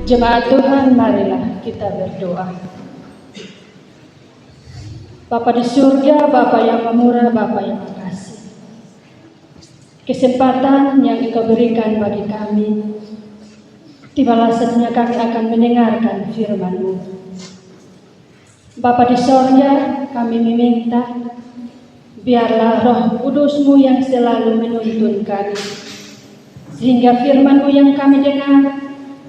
Jemaat Tuhan, marilah kita berdoa. Bapa di surga, Bapa yang pemurah, Bapa yang kasih. Kesempatan yang Engkau berikan bagi kami, tibalah saatnya kami akan mendengarkan firman-Mu. Bapa di surga, kami meminta, biarlah Roh Kudus-Mu yang selalu menuntun kami, sehingga firman-Mu yang kami dengar,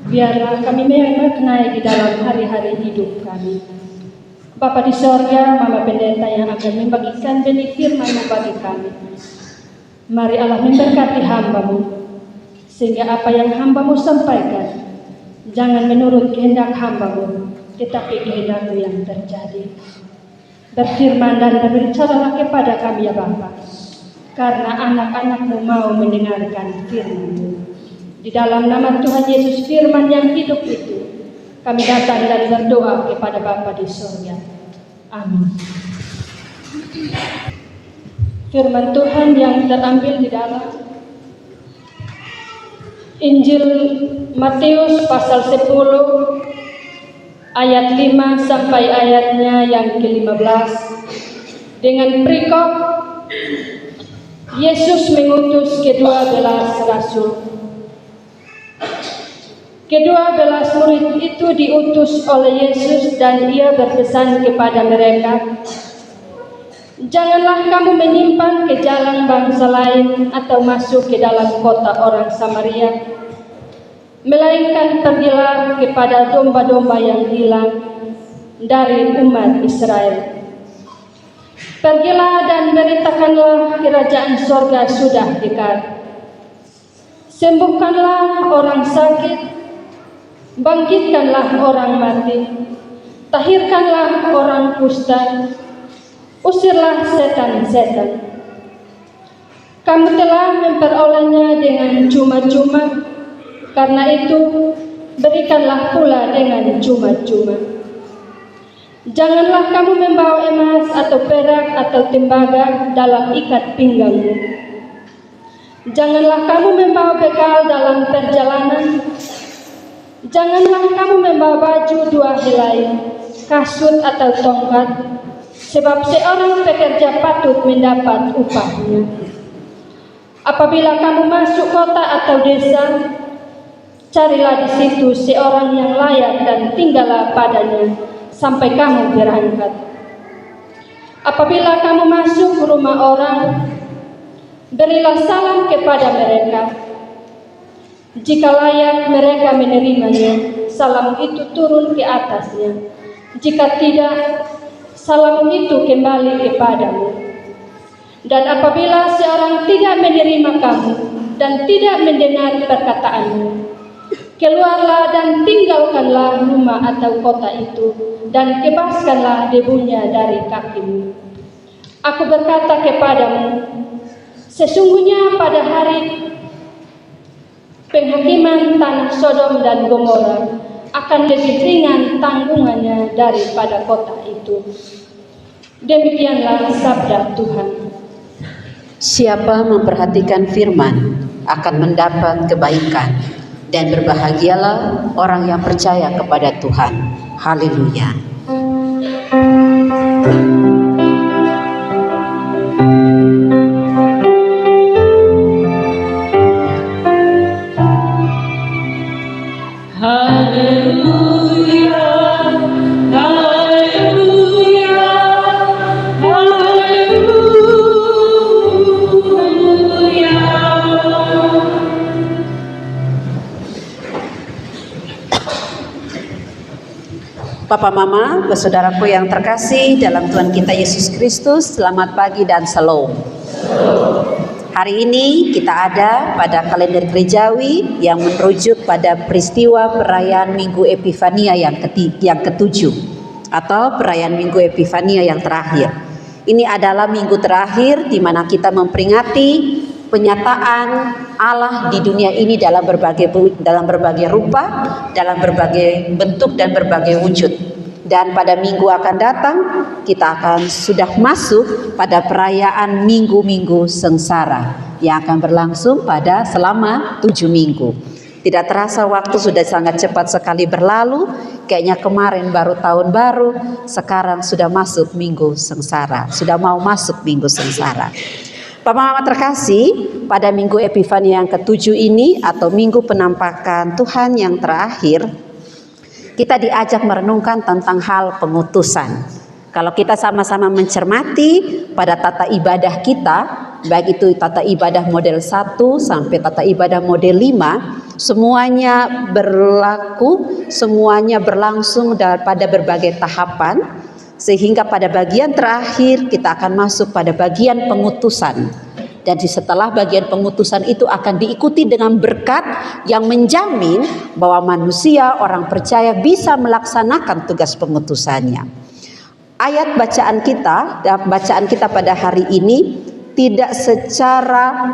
biarlah kami memaknai di dalam hari-hari hidup kami. Bapa di sorga, Mama Pendeta yang akan membagikan benih firman-Mu bagi kami. Mari Allah memberkati hamba-Mu, sehingga apa yang hamba-Mu sampaikan, jangan menurut kehendak hamba-Mu, tetapi kehendak-Mu yang terjadi. Berfirman dan berbicaralah kepada kami ya Bapa, karena anak-anak-Mu mau mendengarkan firman-Mu. Di dalam nama Tuhan Yesus firman yang hidup itu, kami datang dan berdoa kepada Bapa di surga. Amin. Firman Tuhan yang terambil di dalam Injil Matius pasal 10 ayat 5 sampai ayatnya yang ke-15 dengan perikop Yesus mengutus ke-12 rasul. Ke-12 murid itu diutus oleh Yesus dan ia berpesan kepada mereka, "Janganlah kamu menyimpang ke jalan bangsa lain atau masuk ke dalam kota orang Samaria, melainkan pergilah kepada domba-domba yang hilang dari umat Israel. Pergilah dan beritakanlah kerajaan sorga sudah dekat. Sembuhkanlah orang sakit, bangkitkanlah orang mati, tahirkanlah orang kusta, usirlah setan-setan. Kamu telah memperolehnya dengan cuma-cuma, karena itu berikanlah pula dengan cuma-cuma. Janganlah kamu membawa emas atau perak atau tembaga dalam ikat pinggangmu. Janganlah kamu membawa bekal dalam perjalanan. Janganlah kamu membawa baju 2 helai, kasut atau tongkat, sebab seorang pekerja patut mendapat upahnya. Apabila kamu masuk kota atau desa, carilah di situ seorang yang layak dan tinggallah padanya sampai kamu berangkat. Apabila kamu masuk ke rumah orang, berilah salam kepada mereka. Jika layak mereka menerimanya, salam itu turun ke atasnya. Jika tidak, salam itu kembali kepadamu. Dan apabila seorang tidak menerima kamu dan tidak mendengar perkataanmu, keluarlah dan tinggalkanlah rumah atau kota itu, dan kebaskanlah debunya dari kakimu. Aku berkata kepadamu, sesungguhnya pada hari penghakiman tanah Sodom dan Gomora akan lebih ringan tanggungannya daripada kota itu. Demikianlah sabda Tuhan. Siapa memperhatikan firman akan mendapat kebaikan, dan berbahagialah orang yang percaya kepada Tuhan. Haleluya. Papa Mama, saudaraku yang terkasih dalam Tuhan kita Yesus Kristus, selamat pagi dan shalom. Hari ini kita ada pada kalender gerejawi yang merujuk pada peristiwa perayaan Minggu Epifania yang ketujuh, atau perayaan Minggu Epifania yang terakhir. Ini adalah minggu terakhir di mana kita memperingati penyataan Allah di dunia ini dalam berbagai rupa, dalam berbagai bentuk dan berbagai wujud. Dan pada minggu akan datang kita akan sudah masuk pada perayaan minggu-minggu sengsara yang akan berlangsung pada selama 7 minggu. Tidak terasa waktu sudah sangat cepat sekali berlalu. Kayaknya kemarin baru tahun baru, sekarang sudah masuk minggu sengsara. Sudah mau masuk minggu sengsara. Papa Mama terkasih, pada minggu Epifani yang ke-7 ini atau minggu penampakan Tuhan yang terakhir, kita diajak merenungkan tentang hal pengutusan. Kalau kita sama-sama mencermati pada tata ibadah kita, baik itu tata ibadah model 1 sampai tata ibadah model 5, semuanya berlaku, semuanya berlangsung pada berbagai tahapan, sehingga pada bagian terakhir kita akan masuk pada bagian pengutusan. Dan setelah bagian pengutusan itu akan diikuti dengan berkat yang menjamin bahwa manusia, orang percaya bisa melaksanakan tugas pengutusannya. Ayat bacaan kita pada hari ini tidak secara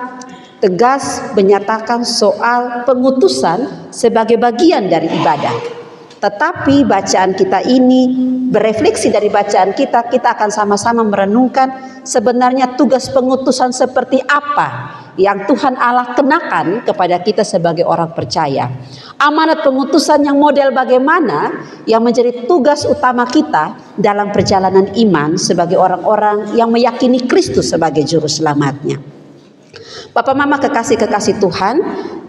tegas menyatakan soal pengutusan sebagai bagian dari ibadah. Tetapi bacaan kita ini berefleksi dari bacaan kita akan sama-sama merenungkan sebenarnya tugas pengutusan seperti apa yang Tuhan Allah kenakan kepada kita sebagai orang percaya. Amanat pengutusan yang model bagaimana yang menjadi tugas utama kita dalam perjalanan iman sebagai orang-orang yang meyakini Kristus sebagai juru selamatnya. Bapak Mama kekasih-kekasih Tuhan,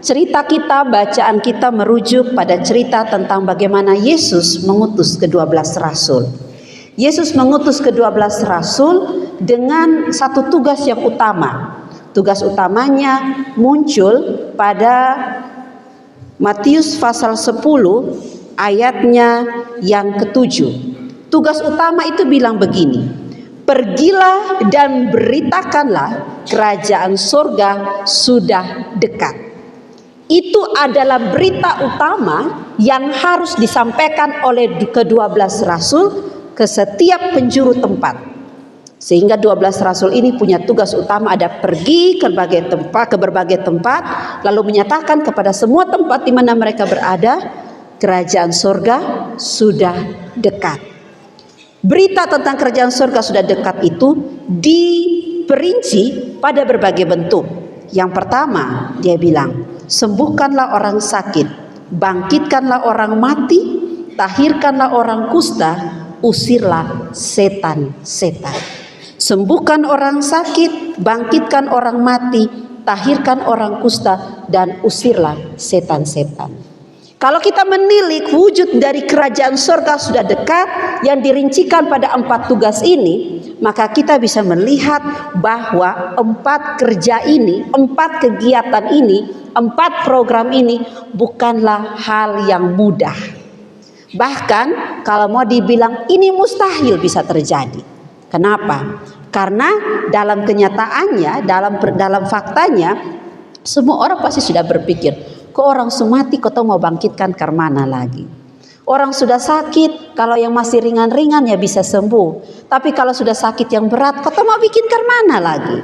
cerita kita, bacaan kita merujuk pada cerita tentang bagaimana Yesus mengutus ke-12 rasul. Yesus mengutus ke-12 rasul dengan satu tugas yang utama. Tugas utamanya muncul pada Matius pasal 10 ayatnya yang ke-7. Tugas utama itu bilang begini, pergilah dan beritakanlah kerajaan surga sudah dekat. Itu adalah berita utama yang harus disampaikan oleh ke-12 rasul ke setiap penjuru tempat. Sehingga 12 rasul ini punya tugas utama ada pergi ke berbagai tempat, lalu menyatakan kepada semua tempat di mana mereka berada, kerajaan surga sudah dekat. Berita tentang kerajaan surga sudah dekat itu diperinci pada berbagai bentuk. Yang pertama, dia bilang, sembuhkanlah orang sakit, bangkitkanlah orang mati, tahirkanlah orang kusta, usirlah setan-setan. Sembuhkan orang sakit, bangkitkan orang mati, tahirkan orang kusta, dan usirlah setan-setan. Kalau kita menilik wujud dari kerajaan surga sudah dekat yang dirincikan pada 4 tugas ini, maka kita bisa melihat bahwa 4 kerja ini, 4 kegiatan ini, 4 program ini bukanlah hal yang mudah. Bahkan kalau mau dibilang ini mustahil bisa terjadi. Kenapa? Karena dalam kenyataannya, dalam faktanya, semua orang pasti sudah berpikir, kok orang mati kok mau bangkitkan ke mana lagi? Orang sudah sakit, kalau yang masih ringan-ringan ya bisa sembuh. Tapi kalau sudah sakit yang berat, kok mau bikin ke mana lagi?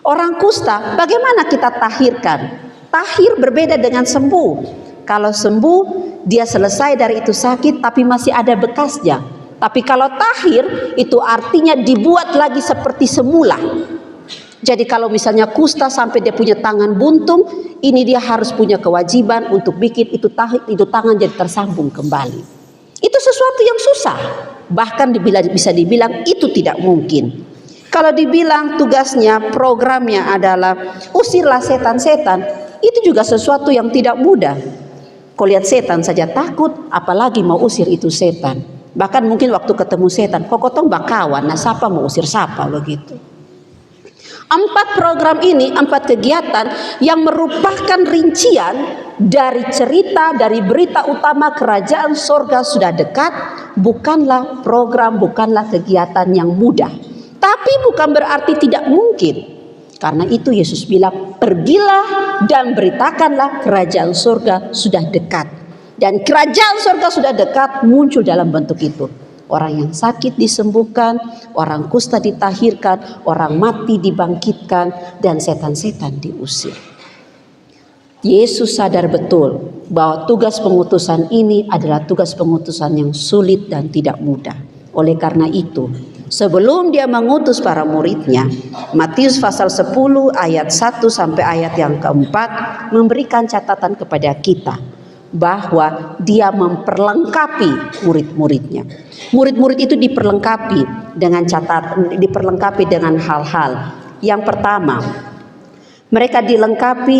Orang kusta, bagaimana kita tahirkan? Tahir berbeda dengan sembuh. Kalau sembuh, dia selesai dari itu sakit, tapi masih ada bekasnya. Tapi kalau tahir itu artinya dibuat lagi seperti semula. Jadi kalau misalnya kusta sampai dia punya tangan buntung, ini dia harus punya kewajiban untuk bikin itu tangan jadi tersambung kembali. Itu sesuatu yang susah. Bahkan bisa dibilang itu tidak mungkin. Kalau dibilang tugasnya, programnya adalah usirlah setan-setan, itu juga sesuatu yang tidak mudah. Kau lihat setan saja takut, apalagi mau usir itu setan. Bahkan mungkin waktu ketemu setan, kok tong bakawan, nah siapa mau usir siapa begitu. 4 program ini, 4 kegiatan yang merupakan rincian dari cerita, dari berita utama kerajaan surga sudah dekat, bukanlah program, bukanlah kegiatan yang mudah. Tapi bukan berarti tidak mungkin. Karena itu Yesus bilang, pergilah dan beritakanlah kerajaan surga sudah dekat. Dan kerajaan surga sudah dekat muncul dalam bentuk itu. Orang yang sakit disembuhkan, orang kusta ditahirkan, orang mati dibangkitkan, dan setan-setan diusir. Yesus sadar betul bahwa tugas pengutusan ini adalah tugas pengutusan yang sulit dan tidak mudah. Oleh karena itu, sebelum dia mengutus para muridnya. Matius pasal 10 ayat 1 sampai ayat yang keempat memberikan catatan kepada kita bahwa dia memperlengkapi murid-muridnya. Murid-murid itu diperlengkapi dengan catatan, diperlengkapi dengan hal-hal. Yang pertama, mereka diperlengkapi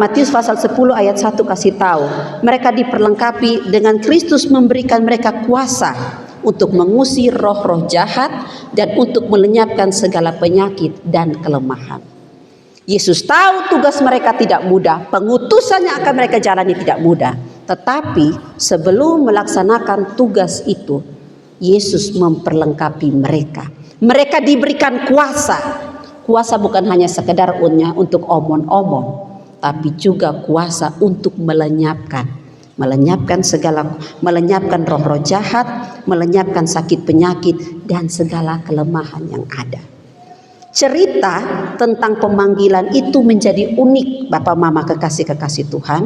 Matius pasal 10 ayat 1 kasih tahu, mereka diperlengkapi dengan Kristus memberikan mereka kuasa untuk mengusir roh-roh jahat dan untuk melenyapkan segala penyakit dan kelemahan. Yesus tahu tugas mereka tidak mudah, pengutusannya akan mereka jalani tidak mudah. Tetapi sebelum melaksanakan tugas itu, Yesus memperlengkapi mereka. Mereka diberikan kuasa. Kuasa bukan hanya sekedar untuk omong-omong, tapi juga kuasa untuk melenyapkan roh-roh jahat, melenyapkan sakit penyakit dan segala kelemahan yang ada. Cerita tentang pemanggilan itu menjadi unik, Bapak Mama kekasih-kekasih Tuhan,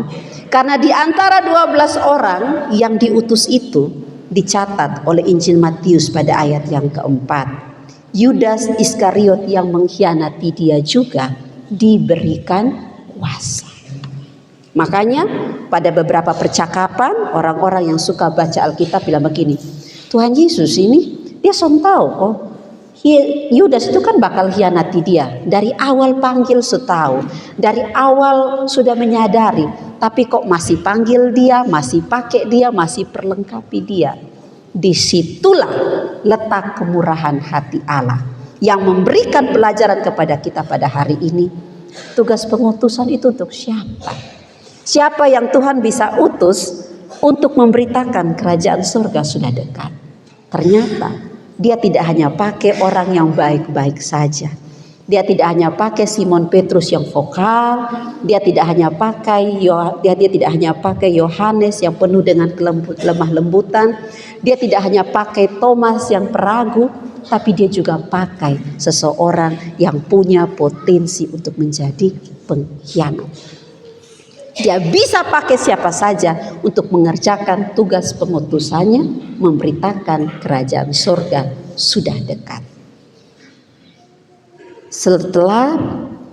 karena di antara 12 orang yang diutus itu dicatat oleh Injil Matius pada ayat yang keempat, Yudas Iskariot yang mengkhianati dia juga diberikan kuasa. Makanya pada beberapa percakapan orang-orang yang suka baca Alkitab bilang begini, Tuhan Yesus ini dia tahu kok Yudas itu kan bakal khianati dia. Dari awal panggil tahu, dari awal sudah menyadari, tapi kok masih panggil dia, masih pakai dia, masih perlengkapi dia. Disitulah letak kemurahan hati Allah yang memberikan pelajaran kepada kita pada hari ini. Tugas pengutusan itu untuk siapa? Siapa yang Tuhan bisa utus untuk memberitakan kerajaan surga sudah dekat? Ternyata dia tidak hanya pakai orang yang baik-baik saja. Dia tidak hanya pakai Simon Petrus yang vokal, dia tidak hanya pakai Yohanes yang penuh dengan lemah lembutan, dia tidak hanya pakai Thomas yang peragu, tapi dia juga pakai seseorang yang punya potensi untuk menjadi pengkhianat. Dia bisa pakai siapa saja untuk mengerjakan tugas pengutusannya, memberitakan kerajaan surga sudah dekat. Setelah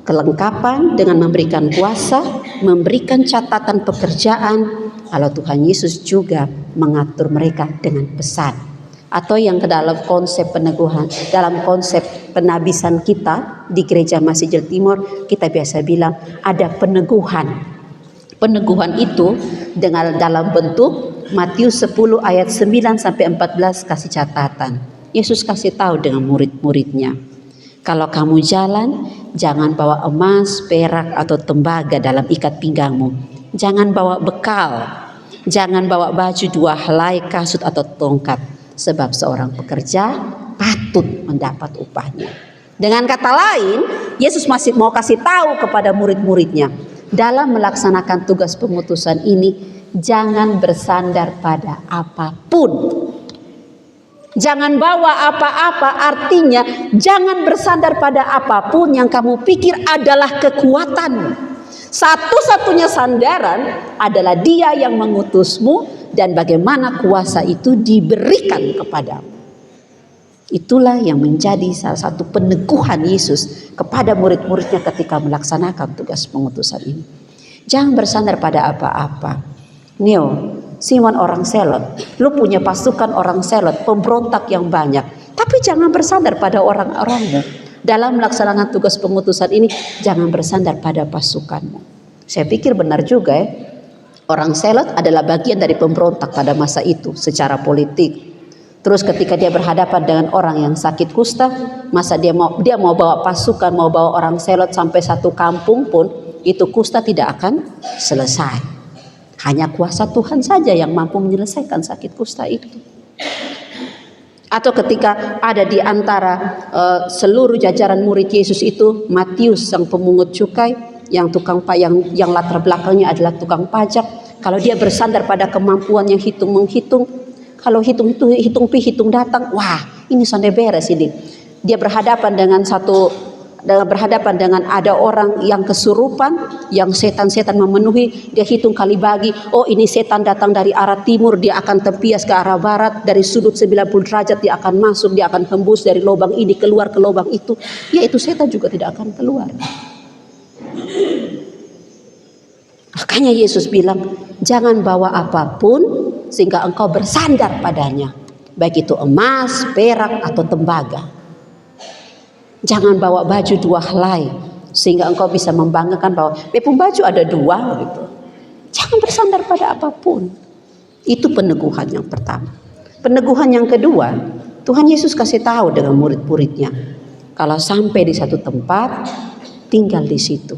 kelengkapan dengan memberikan kuasa, memberikan catatan pekerjaan, kalau Tuhan Yesus juga mengatur mereka dengan pesan. Atau yang ke dalam konsep peneguhan, dalam konsep penabisan kita di Gereja Masjid Timur, kita biasa bilang ada peneguhan. Peneguhan itu dengan dalam bentuk Matius 10 ayat 9 sampai 14 kasih catatan. Yesus kasih tahu dengan murid-muridnya, kalau kamu jalan jangan bawa emas, perak atau tembaga dalam ikat pinggangmu. Jangan bawa bekal. Jangan bawa baju 2 helai, kasut atau tongkat, sebab seorang pekerja patut mendapat upahnya. Dengan kata lain, Yesus masih mau kasih tahu kepada murid-muridnya, dalam melaksanakan tugas pengutusan ini, jangan bersandar pada apapun. Jangan bawa apa-apa, artinya jangan bersandar pada apapun yang kamu pikir adalah kekuatan. Satu-satunya sandaran adalah Dia yang mengutusmu dan bagaimana kuasa itu diberikan kepadamu. Itulah yang menjadi salah satu peneguhan Yesus kepada murid-muridnya ketika melaksanakan tugas pengutusan ini. Jangan bersandar pada apa-apa. Neo, Simon orang selot, lu punya pasukan orang selot, pemberontak yang banyak. Tapi jangan bersandar pada orang-orangmu. Dalam melaksanakan tugas pengutusan ini, jangan bersandar pada pasukanmu. Saya pikir benar juga ya. Orang selot adalah bagian dari pemberontak pada masa itu secara politik. Terus ketika dia berhadapan dengan orang yang sakit kusta, masa dia mau bawa pasukan, mau bawa orang selot sampai satu kampung pun, itu kusta tidak akan selesai. Hanya kuasa Tuhan saja yang mampu menyelesaikan sakit kusta itu. Atau ketika ada di antara seluruh jajaran murid Yesus itu, Matius yang pemungut cukai, yang yang latar belakangnya adalah tukang pajak, kalau dia bersandar pada kemampuan yang hitung-menghitung, kalau hitung pi hitung datang, wah ini sampai beres ini. Dia berhadapan dengan satu dengan berhadapan dengan ada orang yang kesurupan, yang setan-setan memenuhi, dia hitung kali bagi, oh ini setan datang dari arah timur, dia akan tempias ke arah barat, dari sudut 90 derajat dia akan masuk, dia akan hembus dari lubang ini keluar ke lubang itu, yaitu setan juga tidak akan keluar. Makanya Yesus bilang, jangan bawa apapun sehingga engkau bersandar padanya, baik itu emas, perak atau tembaga. Jangan bawa baju 2 helai sehingga engkau bisa membanggakan bahwa pun baju ada 2 gitu. Jangan bersandar pada apapun. Itu peneguhan yang pertama. Peneguhan yang kedua, Tuhan Yesus kasih tahu dengan murid-muridnya, kalau sampai di satu tempat, tinggal di situ.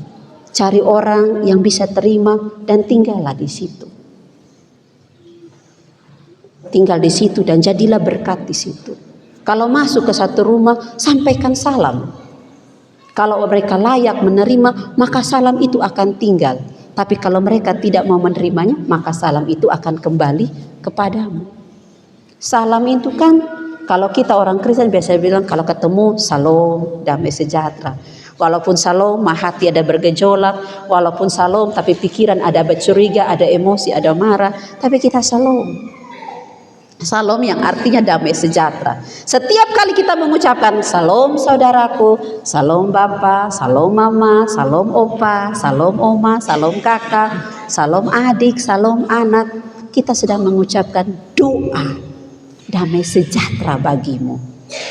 Cari orang yang bisa terima dan tinggallah di situ. Tinggal di situ dan jadilah berkat di situ. Kalau masuk ke satu rumah, sampaikan salam. Kalau mereka layak menerima, maka salam itu akan tinggal. Tapi kalau mereka tidak mau menerimanya, maka salam itu akan kembali kepadamu. Salam itu kan, kalau kita orang Kristen biasa bilang, kalau ketemu, salam, damai sejahtera. Walaupun salam, hati ada bergejolak. Walaupun salam, tapi pikiran ada bercuriga, ada emosi, ada marah. Tapi kita salam. Salam yang artinya damai sejahtera. Setiap kali kita mengucapkan salam saudaraku, salam bapak, salam mama, salam opa, salam oma, salam kakak, salam adik, salam anak, kita sedang mengucapkan doa damai sejahtera bagimu.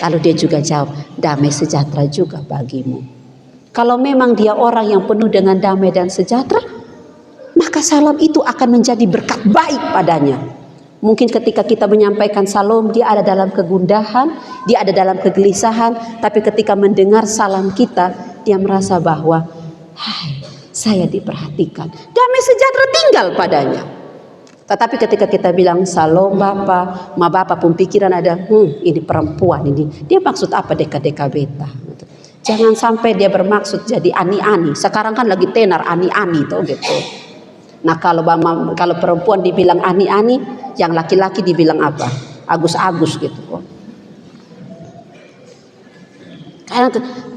Lalu dia juga jawab, damai sejahtera juga bagimu. Kalau memang dia orang yang penuh dengan damai dan sejahtera, maka salam itu akan menjadi berkat baik padanya. Mungkin ketika kita menyampaikan salam, dia ada dalam kegundahan, dia ada dalam kegelisahan, tapi ketika mendengar salam kita, dia merasa bahwa, hai, saya diperhatikan. Damai sejahtera tinggal padanya. Tetapi ketika kita bilang salam bapak, ma bapak pun pikiran ada, ini perempuan ini, dia maksud apa deka-deka beta? Jangan sampai dia bermaksud jadi ani-ani. Sekarang kan lagi tenar ani-ani tuh gitu. Nah kalau perempuan dibilang ani-ani, yang laki-laki dibilang apa? Agus-agus gitu kok.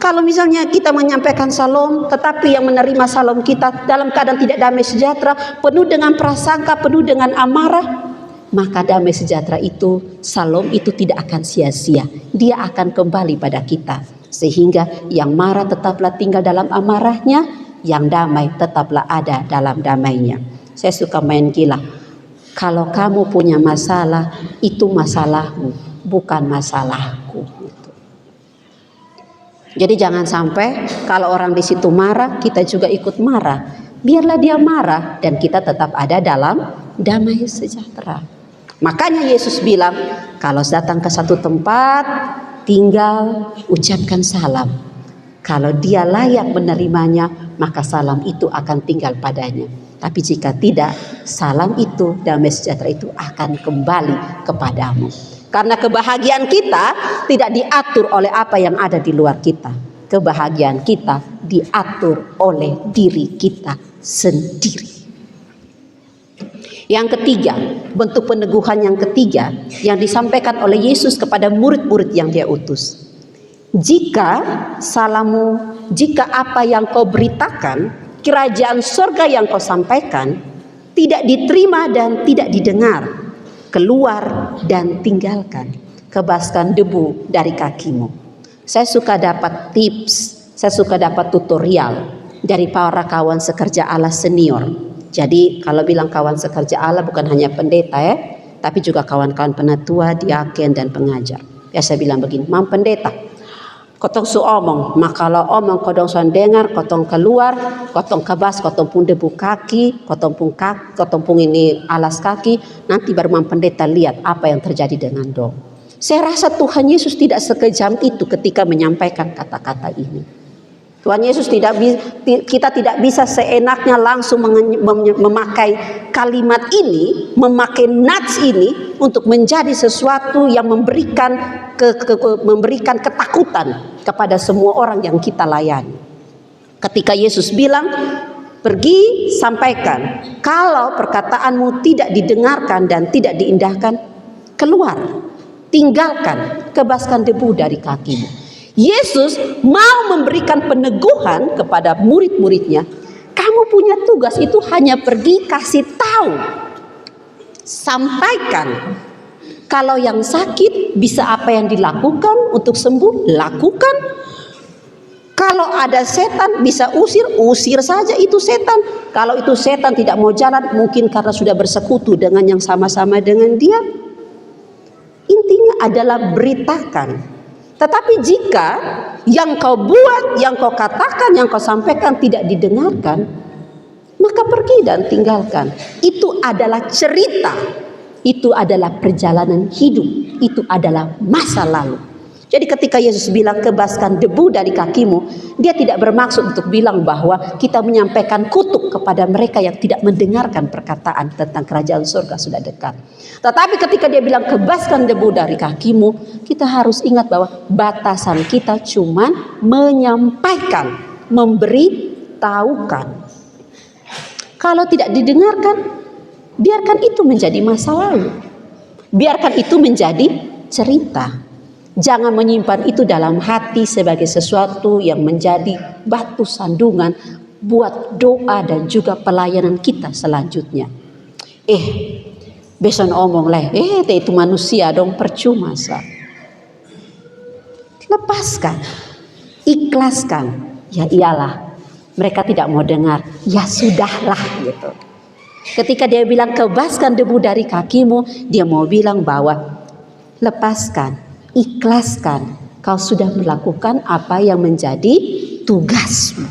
Kalau misalnya kita menyampaikan salam, tetapi yang menerima salam kita dalam keadaan tidak damai sejahtera, penuh dengan prasangka, penuh dengan amarah, maka damai sejahtera itu, salam itu tidak akan sia-sia. Dia akan kembali pada kita. Sehingga yang marah tetaplah tinggal dalam amarahnya, yang damai tetaplah ada dalam damainya. Saya suka main gila. Kalau kamu punya masalah, itu masalahmu, bukan masalahku. Jadi jangan sampai kalau orang di situ marah, kita juga ikut marah. Biarlah dia marah dan kita tetap ada dalam damai sejahtera. Makanya Yesus bilang, kalau datang ke satu tempat, tinggal ucapkan salam. Kalau dia layak menerimanya, maka salam itu akan tinggal padanya. Tapi jika tidak, salam itu, damai sejahtera itu akan kembali kepadamu. Karena kebahagiaan kita tidak diatur oleh apa yang ada di luar kita. Kebahagiaan kita diatur oleh diri kita sendiri. Yang ketiga, bentuk peneguhan yang ketiga yang disampaikan oleh Yesus kepada murid-murid yang dia utus. Jika apa yang kau beritakan, kerajaan surga yang kau sampaikan tidak diterima dan tidak didengar, keluar dan tinggalkan, kebaskan debu dari kakimu. Saya suka dapat tips, saya suka dapat tutorial dari para kawan sekerja Allah senior. Jadi kalau bilang kawan sekerja Allah bukan hanya pendeta ya, tapi juga kawan-kawan penatua, diaken dan pengajar. Biasa bilang begini, mam pendeta, kotong su omong, maka kalau omong kodong suan dengar, kotong keluar, kotong kebas, kotong pun debu kaki, kotong pun ini alas kaki, nanti baru mam pendeta lihat apa yang terjadi dengan dong. Saya rasa Tuhan Yesus tidak sekejam itu ketika menyampaikan kata-kata ini. Tuhan Yesus kita tidak bisa seenaknya langsung memakai kalimat ini, memakai nats ini untuk menjadi sesuatu yang memberikan ketakutan kepada semua orang yang kita layani. Ketika Yesus bilang, pergi sampaikan, kalau perkataanmu tidak didengarkan dan tidak diindahkan, keluar, tinggalkan, kebaskan debu dari kakimu. Yesus mau memberikan peneguhan kepada murid-muridnya. Kamu punya tugas itu hanya pergi kasih tahu. Sampaikan. Kalau yang sakit bisa apa yang dilakukan untuk sembuh, lakukan. Kalau ada setan bisa usir saja itu setan. Kalau itu setan tidak mau jalan, mungkin karena sudah bersekutu dengan yang sama-sama dengan dia. Intinya adalah beritakan. Tetapi jika yang kau buat, yang kau katakan, yang kau sampaikan tidak didengarkan, maka pergi dan tinggalkan. Itu adalah cerita. Itu adalah perjalanan hidup. Itu adalah masa lalu. Jadi ketika Yesus bilang kebaskan debu dari kakimu, dia tidak bermaksud untuk bilang bahwa kita menyampaikan kutuk kepada mereka yang tidak mendengarkan perkataan tentang kerajaan surga sudah dekat. Tetapi ketika dia bilang kebaskan debu dari kakimu, kita harus ingat bahwa batasan kita cuma menyampaikan, memberitahukan. Kalau tidak didengarkan, biarkan itu menjadi masa lalu. Biarkan itu menjadi cerita. Jangan menyimpan itu dalam hati sebagai sesuatu yang menjadi batu sandungan buat doa dan juga pelayanan kita selanjutnya. Beson omong leh, itu manusia dong, percuma sah. Lepaskan, ikhlaskan. Ya iyalah, mereka tidak mau dengar. Ya sudahlah gitu. Ketika dia bilang kebaskan debu dari kakimu, dia mau bilang bahwa lepaskan. Ikhlaskan, kau sudah melakukan apa yang menjadi tugasmu.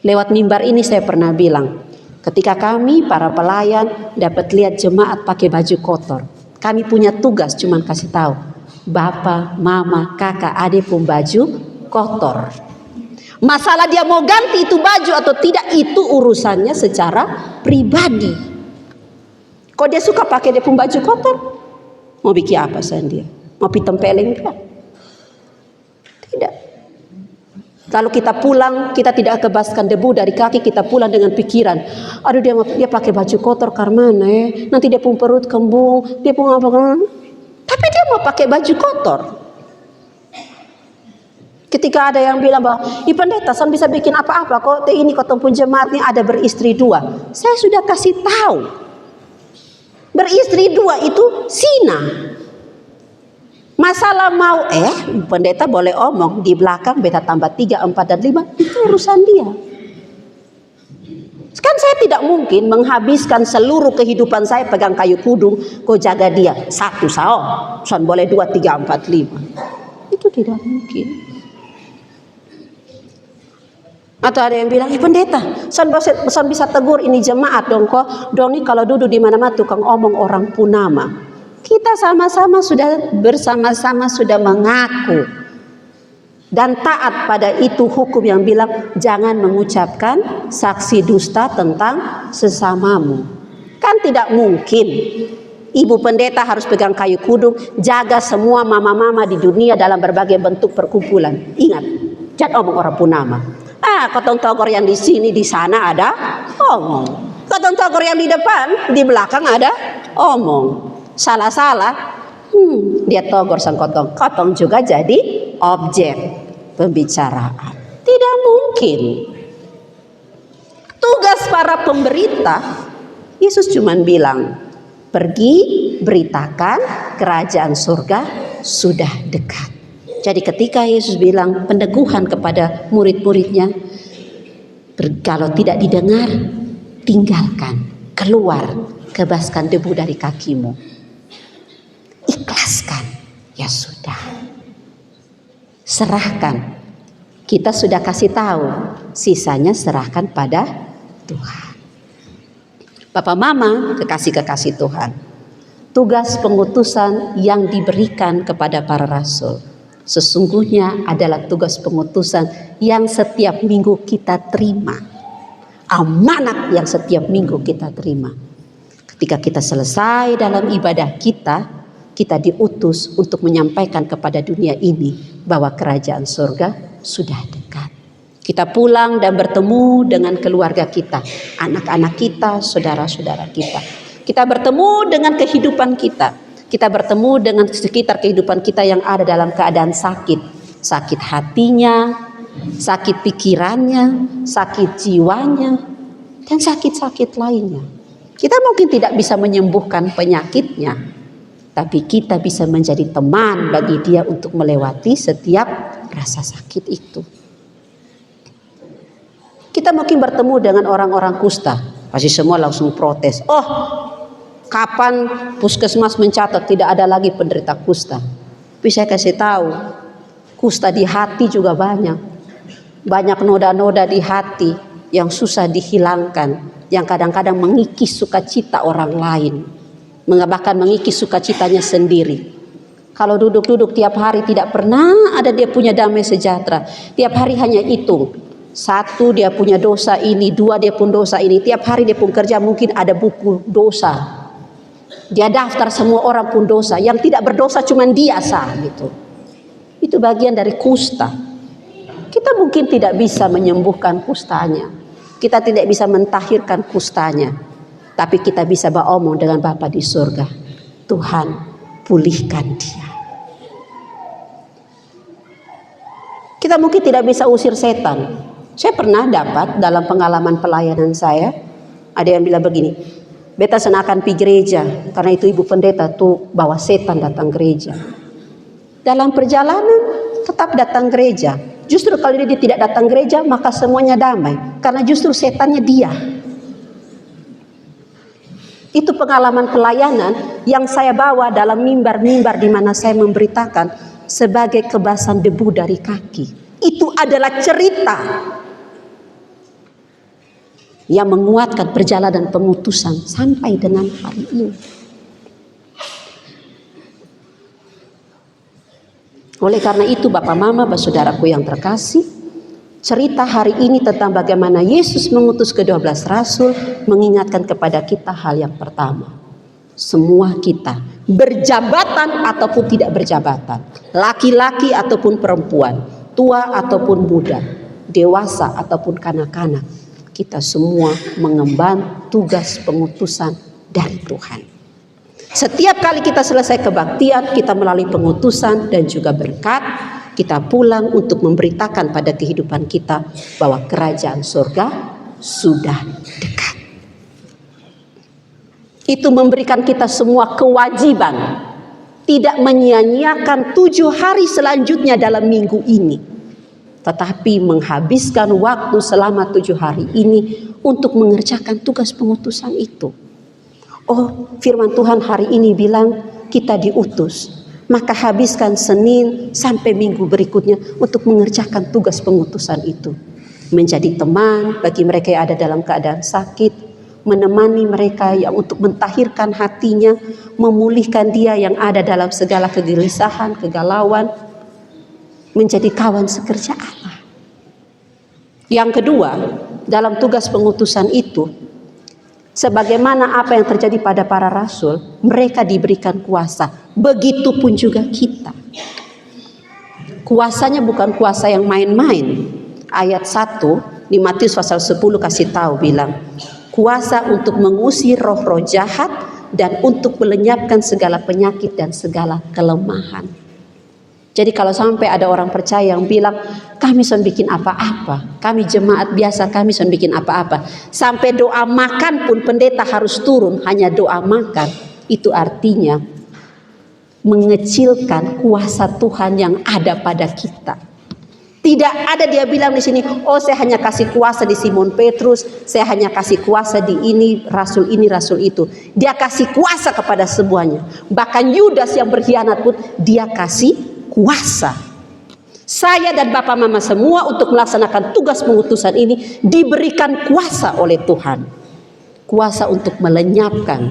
Lewat mimbar ini saya pernah bilang, ketika kami para pelayan dapat lihat jemaat pakai baju kotor, kami punya tugas cuman kasih tahu, bapak, mama, kakak, adik pun baju kotor. Masalah dia mau ganti itu baju atau tidak, itu urusannya secara pribadi. Kok dia suka pakai dia pun baju kotor, mau bikin apa dia? Mau pitempeleng kan? Tidak. Lalu kita pulang, kita tidak kebaskan debu dari kaki, kita pulang dengan pikiran, aduh dia pakai baju kotor karena nanti dia pun perut kembung, dia pun apa? Tapi dia mau pakai baju kotor. Ketika ada yang bilang bahwa, pendeta, saya bisa bikin apa-apa kok, ini kotong pun jemaat ini ada beristri 2. Saya sudah kasih tahu, beristri 2 itu zina. Masalah mau pendeta boleh omong di belakang beta tambah 3, 4 dan 5 itu urusan dia. Kan saya tidak mungkin menghabiskan seluruh kehidupan saya pegang kayu kudung, kau jaga dia 1 son boleh 2, 3, 4, 5. Itu tidak mungkin. Atau ada yang bilang, pendeta, son bisa tegur ini jemaat dong kok. Dong ini kalau duduk di mana-mana tukang omong orang punama. Kita sama-sama sudah mengaku dan taat pada itu hukum yang bilang jangan mengucapkan saksi dusta tentang sesamamu. Kan tidak mungkin ibu pendeta harus pegang kayu kudung, jaga semua mama-mama di dunia dalam berbagai bentuk perkumpulan. Ingat, jangan omong orang punama. Kotong togor yang di sini di sana ada omong. Kotong togor yang di depan, di belakang ada omong. Salah-salah, dia togor sang kotong. Kotong juga jadi objek pembicaraan. Tidak mungkin. Tugas para pemberita, Yesus cuma bilang, pergi beritakan kerajaan surga sudah dekat. Jadi ketika Yesus bilang peneguhan kepada murid-muridnya, kalau tidak didengar, tinggalkan, keluar, kebaskan debu dari kakimu. Ikhlaskan, ya sudah. Serahkan. Kita sudah kasih tahu, sisanya serahkan pada Tuhan. Bapak Mama, kekasih-kekasih Tuhan. Tugas pengutusan yang diberikan kepada para rasul sesungguhnya adalah tugas pengutusan yang setiap minggu kita terima. Amanat yang setiap minggu kita terima. Ketika kita selesai dalam ibadah kita diutus untuk menyampaikan kepada dunia ini bahwa kerajaan surga sudah dekat. Kita pulang dan bertemu dengan keluarga kita, anak-anak kita, saudara-saudara kita. Kita bertemu dengan kehidupan kita. Kita bertemu dengan sekitar kehidupan kita yang ada dalam keadaan sakit. sakit hatinya, sakit pikirannya, sakit jiwanya, dan sakit-sakit lainnya. Kita mungkin tidak bisa menyembuhkan penyakitnya, tapi kita bisa menjadi teman bagi dia untuk melewati setiap rasa sakit itu. Kita mungkin bertemu dengan orang-orang kusta, pasti semua langsung protes. Oh, kapan puskesmas mencatat tidak ada lagi penderita kusta? Tapi saya kasih tahu, kusta di hati juga banyak. Banyak noda-noda di hati yang susah dihilangkan, yang kadang-kadang mengikis sukacita orang lain, bahkan mengikis sukacitanya sendiri. Kalau duduk-duduk tiap hari tidak pernah ada dia punya damai sejahtera. Tiap hari hanya hitung. Satu dia punya dosa ini, dua dia pun dosa ini. Tiap hari dia pun kerja mungkin ada buku dosa. Dia daftar semua orang pun dosa. Yang tidak berdosa cuma dia sah gitu. Itu bagian dari kusta. Kita mungkin tidak bisa menyembuhkan kustanya. Kita tidak bisa mentahirkan kustanya. Tapi kita bisa beromong dengan Bapa di surga. Tuhan, pulihkan dia. Kita mungkin tidak bisa usir setan. Saya pernah dapat dalam pengalaman pelayanan saya, ada yang bilang begini, beta senakan pergi gereja, karena itu ibu pendeta tuh bawa setan datang gereja. Dalam perjalanan tetap datang gereja. Justru kalau dia tidak datang gereja, maka semuanya damai. Karena justru setannya dia. Itu pengalaman pelayanan yang saya bawa dalam mimbar-mimbar di mana saya memberitakan sebagai kebasan debu dari kaki. Itu adalah cerita yang menguatkan perjalanan pengutusan sampai dengan hari ini. Oleh karena itu Bapak Mama, saudaraku yang terkasih, cerita hari ini tentang bagaimana Yesus mengutus ke-12 rasul mengingatkan kepada kita hal yang pertama. Semua kita berjabatan ataupun tidak berjabatan, laki-laki ataupun perempuan, tua ataupun muda, dewasa ataupun kanak-kanak, kita semua mengemban tugas pengutusan dari Tuhan. Setiap kali kita selesai kebaktian, kita melalui pengutusan dan juga berkat, kita pulang untuk memberitakan pada kehidupan kita bahwa kerajaan surga sudah dekat. Itu memberikan kita semua kewajiban, tidak menyia-nyiakan 7 hari selanjutnya dalam minggu ini, tetapi menghabiskan waktu selama 7 hari ini untuk mengerjakan tugas pengutusan itu. Oh, firman Tuhan hari ini bilang kita diutus, maka habiskan Senin sampai minggu berikutnya untuk mengerjakan tugas pengutusan itu. Menjadi teman bagi mereka yang ada dalam keadaan sakit, menemani mereka yang untuk mentahirkan hatinya, memulihkan dia yang ada dalam segala kegelisahan, kegalauan, menjadi kawan sekerja Allah. Yang kedua, dalam tugas pengutusan itu, sebagaimana apa yang terjadi pada para rasul, mereka diberikan kuasa. Begitupun juga kita. Kuasanya bukan kuasa yang main-main. Ayat 1 di Matius pasal 10 kasih tahu bilang, kuasa untuk mengusir roh-roh jahat dan untuk melenyapkan segala penyakit dan segala kelemahan. Jadi kalau sampai ada orang percaya yang bilang, kami son bikin apa-apa, kami jemaat biasa, kami son bikin apa-apa, sampai doa makan pun pendeta harus turun, hanya doa makan, itu artinya mengecilkan kuasa Tuhan yang ada pada kita. Tidak ada dia bilang di sini, oh saya hanya kasih kuasa di Simon Petrus, saya hanya kasih kuasa di ini, rasul itu. Dia kasih kuasa kepada semuanya. Bahkan Yudas yang berkhianat pun dia kasih kuasa. Saya dan Bapak Mama semua untuk melaksanakan tugas pengutusan ini diberikan kuasa oleh Tuhan. Kuasa untuk melenyapkan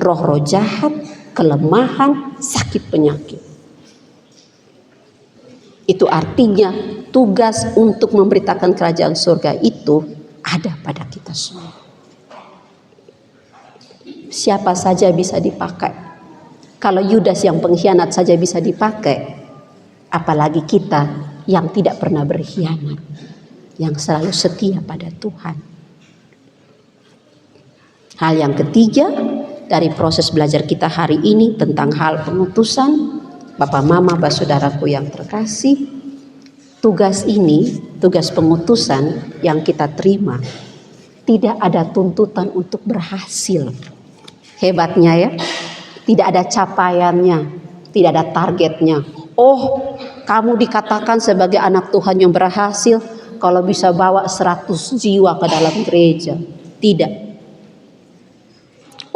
roh-roh jahat, kelemahan, sakit penyakit. Itu artinya tugas untuk memberitakan kerajaan surga itu ada pada kita semua. Siapa saja bisa dipakai. Kalau Yudas yang pengkhianat saja bisa dipakai, apalagi kita yang tidak pernah berkhianat, yang selalu setia pada Tuhan. Hal yang ketiga dari proses belajar kita hari ini tentang hal pengutusan, Bapak Mama, saudaraku yang terkasih, tugas ini, tugas pengutusan yang kita terima, tidak ada tuntutan untuk berhasil. Hebatnya ya, tidak ada capaiannya, tidak ada targetnya. Oh, kamu dikatakan sebagai anak Tuhan yang berhasil kalau bisa bawa 100 jiwa ke dalam gereja. Tidak.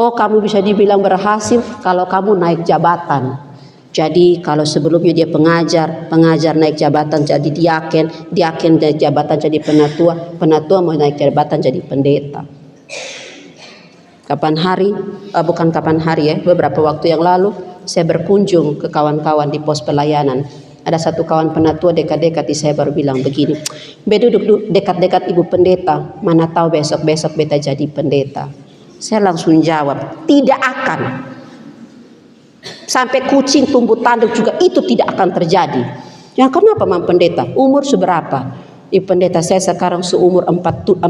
Oh, kamu bisa dibilang berhasil kalau kamu naik jabatan. Jadi kalau sebelumnya dia pengajar naik jabatan jadi diaken naik jabatan jadi penatua mau naik jabatan jadi pendeta. Beberapa waktu yang lalu saya berkunjung ke kawan-kawan di pos pelayanan. Ada satu kawan penatua dekat-dekat saya baru bilang begini, "Be duduk dekat-dekat ibu pendeta, mana tahu besok-besok beta jadi pendeta." Saya langsung jawab, tidak akan. Sampai kucing tumbuh tanduk juga itu tidak akan terjadi. Ya kenapa Mam Pendeta? Umur seberapa? Ibu pendeta saya sekarang seumur 45.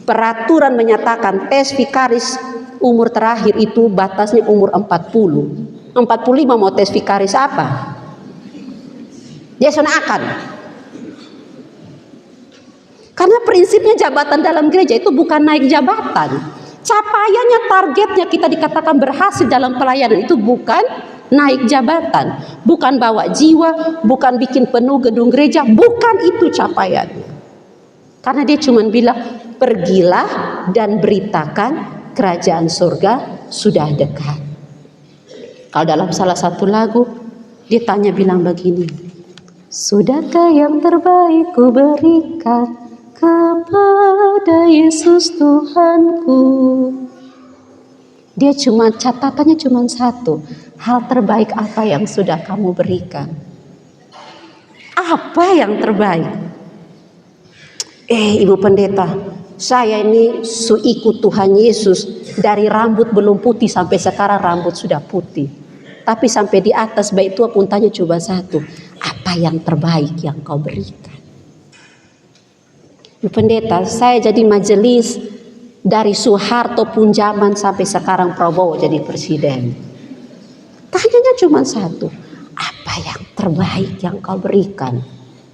Peraturan menyatakan tes vikaris umur terakhir itu batasnya umur 40. 45 mau tes vikaris apa? Dia sana akan. Karena prinsipnya jabatan dalam gereja itu bukan naik jabatan. Capaiannya, targetnya kita dikatakan berhasil dalam pelayanan itu bukan naik jabatan, bukan bawa jiwa, bukan bikin penuh gedung gereja, bukan itu capaiannya. Karena dia cuma bilang, pergilah dan beritakan kerajaan surga sudah dekat. Kalau dalam salah satu lagu, dia tanya bilang begini, sudahkah yang terbaik ku berikan kepada Yesus Tuhanku. Dia catatannya cuma satu, hal terbaik apa yang sudah kamu berikan? Apa yang terbaik? Ibu pendeta, saya ini ikut Tuhan Yesus dari rambut belum putih sampai sekarang rambut sudah putih. Tapi sampai di atas baik tua pun tanya coba satu, apa yang terbaik yang kau berikan? Ibu pendeta, saya jadi majelis dari Soeharto pun zaman sampai sekarang Prabowo jadi presiden. Tanyanya cuma satu, apa yang terbaik yang kau berikan?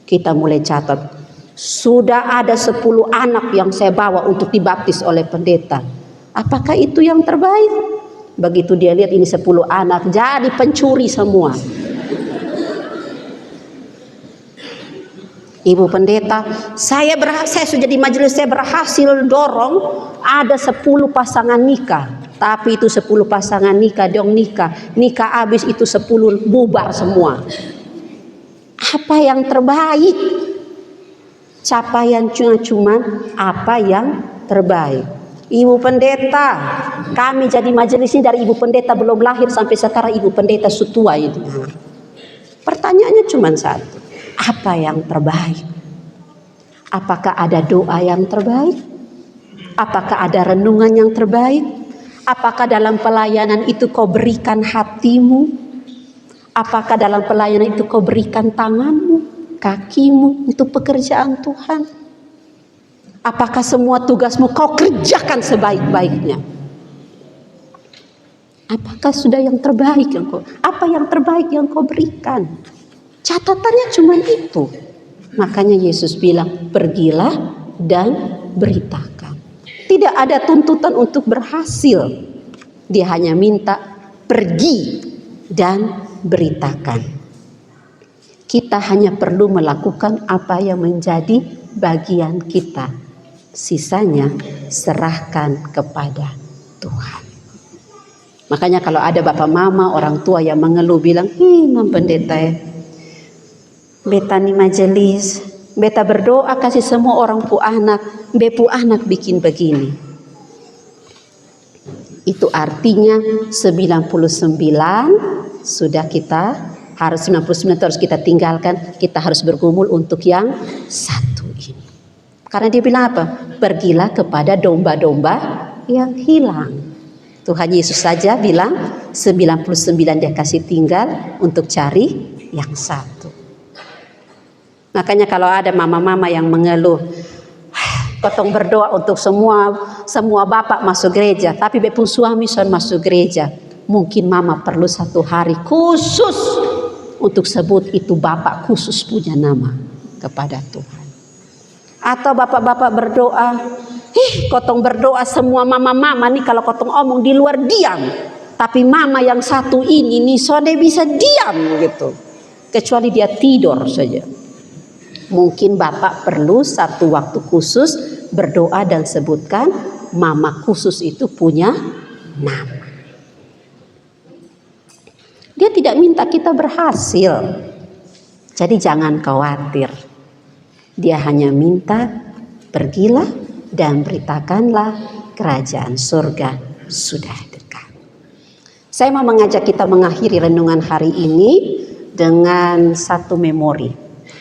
Kita mulai catat, sudah ada 10 anak yang saya bawa untuk dibaptis oleh pendeta. Apakah itu yang terbaik? Begitu dia lihat ini 10 anak jadi pencuri semua. Ibu pendeta, saya sudah di majelis, saya berhasil dorong ada 10 pasangan nikah. Tapi itu 10 pasangan nikah nikah habis itu 10 bubar semua. Apa yang terbaik? Capaian cuma apa yang terbaik. Ibu pendeta, kami jadi majelis ini dari ibu pendeta belum lahir sampai sekarang ibu pendeta sutua itu. Pertanyaannya cuma satu. Apa yang terbaik? Apakah ada doa yang terbaik? Apakah ada renungan yang terbaik? Apakah dalam pelayanan itu kau berikan hatimu? Apakah dalam pelayanan itu kau berikan tanganmu, kakimu untuk pekerjaan Tuhan? Apakah semua tugasmu kau kerjakan sebaik-baiknya? Apakah sudah yang terbaik yang apa yang terbaik yang kau berikan? Catatannya cuma itu. Makanya Yesus bilang, pergilah dan beritakan. Tidak ada tuntutan untuk berhasil. Dia hanya minta pergi dan beritakan. Kita hanya perlu melakukan apa yang menjadi bagian kita. Sisanya serahkan kepada Tuhan. Makanya kalau ada bapak mama, orang tua yang mengeluh bilang, Mam Pendeta ya, beta nih majelis, beta berdoa kasih semua orang pu anak, bepu anak bikin begini. Itu artinya 99 sudah kita harus 99 harus kita tinggalkan, kita harus bergumul untuk yang satu ini. Karena dia bilang apa? Pergilah kepada domba-domba yang hilang. Tuhan Yesus saja bilang 99 dia kasih tinggal untuk cari yang satu. Makanya kalau ada mama-mama yang mengeluh, potong berdoa untuk semua bapak masuk gereja, tapi bepun suami son masuk gereja. Mungkin mama perlu 1 hari khusus untuk sebut itu bapak khusus punya nama. kepada Tuhan. Atau bapak-bapak berdoa, kotong berdoa semua mama-mama nih, kalau kotong omong di luar diam. Tapi mama yang satu ini nih sode bisa diam gitu. Kecuali dia tidur saja. Mungkin bapak perlu satu waktu khusus berdoa dan sebutkan mama khusus itu punya nama. Dia tidak minta kita berhasil. Jadi jangan khawatir. Dia hanya minta pergilah dan beritakanlah kerajaan surga sudah dekat. Saya mau mengajak kita mengakhiri renungan hari ini dengan satu memori.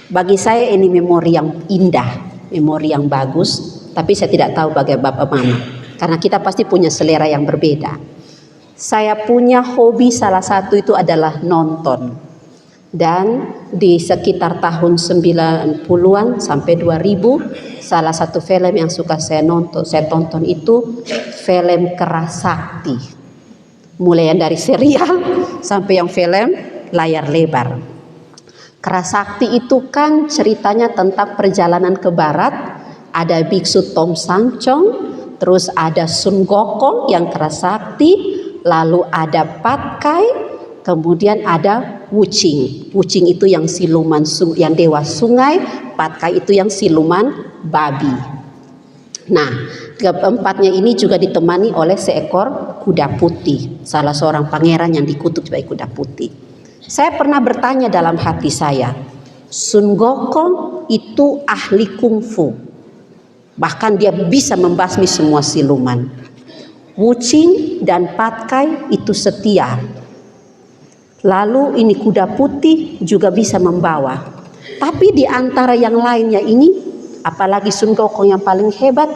Bagi saya ini memori yang indah, memori yang bagus, tapi saya tidak tahu bagi bapak mama. Karena kita pasti punya selera yang berbeda. Saya punya hobi salah satu itu adalah nonton. Dan di sekitar tahun 90-an sampai 2000, salah satu film yang suka saya tonton itu film Kerasakti. Mulai yang dari serial sampai yang film layar lebar. Kerasakti itu kan ceritanya tentang perjalanan ke barat. Ada biksu Tom Sangchong, terus ada Sun Gokong yang Kerasakti, lalu ada Patkai, kemudian ada Wuching. Wuching itu yang siluman yang dewa sungai, Patkai itu yang siluman babi. Nah, keempatnya ini juga ditemani oleh seekor kuda putih, salah seorang pangeran yang dikutuk sebagai kuda putih. Saya pernah bertanya dalam hati saya, Sun Gokong itu ahli kungfu, bahkan dia bisa membasmi semua siluman. Wuching dan Patkai itu setia. Lalu ini kuda putih juga bisa membawa. Tapi di antara yang lainnya ini, apalagi Sun Gokong yang paling hebat,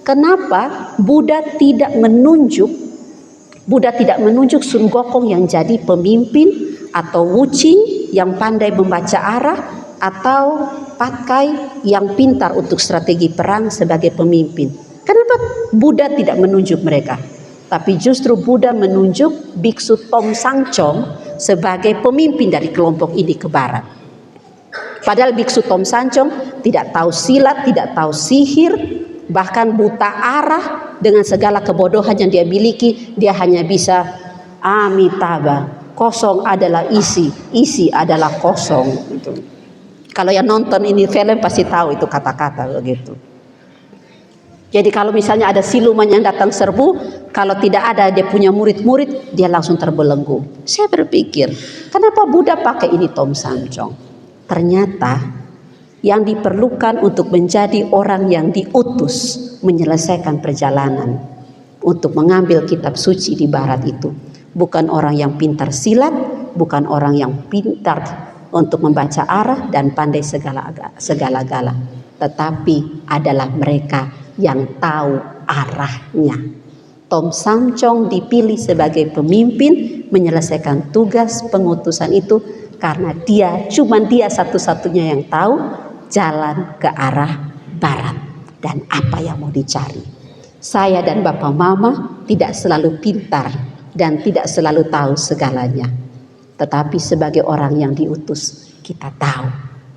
kenapa Buddha tidak menunjuk Sun Gokong yang jadi pemimpin, atau Wuching yang pandai membaca arah, atau Patkai yang pintar untuk strategi perang sebagai pemimpin? Kenapa Buddha tidak menunjuk mereka? Tapi justru Buddha menunjuk biksu Tom Sangchong sebagai pemimpin dari kelompok ini ke barat. Padahal biksu Tom Sangchong tidak tahu silat, tidak tahu sihir, bahkan buta arah. Dengan segala kebodohan yang dia miliki, dia hanya bisa Amitabha, kosong adalah isi, isi adalah kosong. Gitu. Kalau yang nonton ini film pasti tahu itu kata-kata begitu. Jadi kalau misalnya ada siluman yang datang serbu, kalau tidak ada dia punya murid-murid, dia langsung terbelenggu. Saya berpikir, kenapa Buddha pakai ini Tom Sangchong? Ternyata yang diperlukan untuk menjadi orang yang diutus menyelesaikan perjalanan untuk mengambil kitab suci di barat itu bukan orang yang pintar silat, bukan orang yang pintar untuk membaca arah dan pandai segala-gala, tetapi adalah mereka yang tahu arahnya. Tom Sangchong dipilih sebagai pemimpin menyelesaikan tugas pengutusan itu karena dia satu-satunya yang tahu jalan ke arah barat dan apa yang mau dicari. Saya dan Bapak Mama tidak selalu pintar dan tidak selalu tahu segalanya. Tetapi sebagai orang yang diutus, kita tahu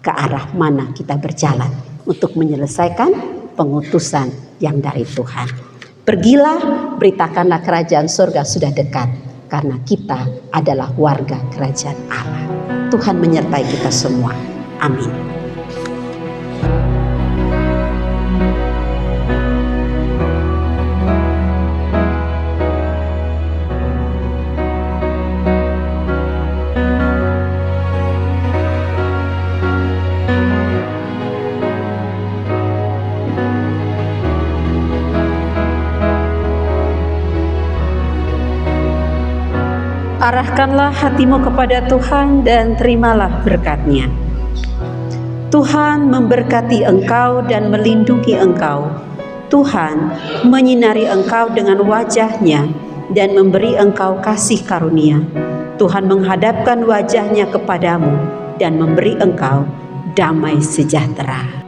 ke arah mana kita berjalan untuk menyelesaikan pengutusan yang dari Tuhan. Pergilah, beritakanlah kerajaan surga sudah dekat, karena kita adalah warga kerajaan Allah. Tuhan menyertai kita semua. Amin. Arahkanlah hatimu kepada Tuhan dan terimalah berkat-Nya. Tuhan memberkati engkau dan melindungi engkau. Tuhan menyinari engkau dengan wajah-Nya dan memberi engkau kasih karunia. Tuhan menghadapkan wajah-Nya kepadamu dan memberi engkau damai sejahtera.